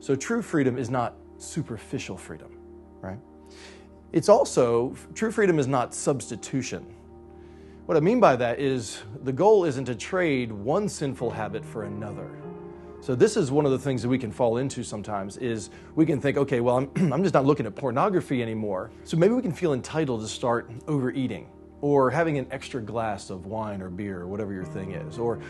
So true freedom is not superficial freedom, right? It's also, true freedom is not substitution. What I mean by that is the goal isn't to trade one sinful habit for another. So this is one of the things that we can fall into sometimes is we can think, okay, well, I'm just not looking at pornography anymore. So maybe we can feel entitled to start overeating or having an extra glass of wine or beer or whatever your thing is. Or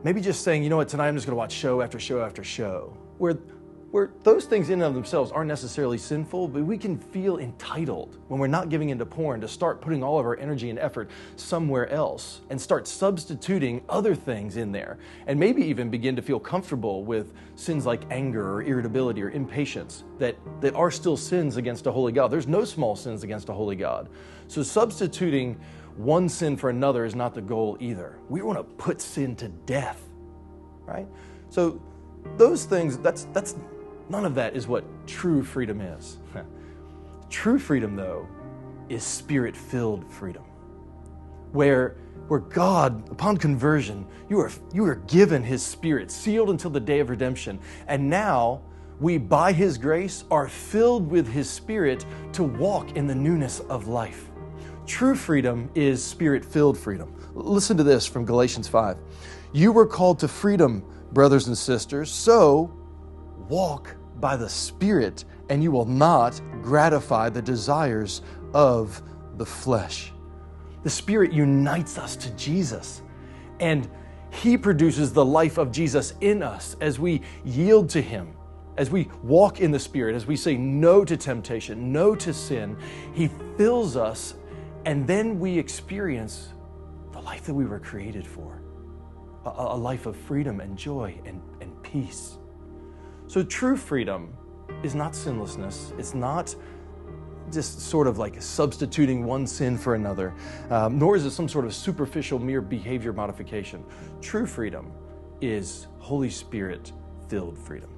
maybe just saying, you know what, tonight I'm just going to watch show after show after show. Where those things in and of themselves aren't necessarily sinful, but we can feel entitled when we're not giving into porn to start putting all of our energy and effort somewhere else and start substituting other things in there, and maybe even begin to feel comfortable with sins like anger or irritability or impatience that are still sins against a holy God. There's no small sins against a holy God. So substituting one sin for another is not the goal either. We want to put sin to death, right? So those things, that's none of that is what true freedom is. True freedom, though, is Spirit-filled freedom, where God, upon conversion, you are given His Spirit, sealed until the day of redemption, and now we, by His grace, are filled with His Spirit to walk in the newness of life. True freedom is Spirit-filled freedom. Listen to this from Galatians 5. You were called to freedom, brothers and sisters, so walk by the Spirit, and you will not gratify the desires of the flesh. The Spirit unites us to Jesus, and He produces the life of Jesus in us as we yield to Him, as we walk in the Spirit, as we say no to temptation, no to sin. He fills us, and then we experience the life that we were created for, a life of freedom and joy and peace. So true freedom is not sinlessness. It's not just sort of like substituting one sin for another, nor is it some sort of superficial mere behavior modification. True freedom is Holy Spirit-filled freedom.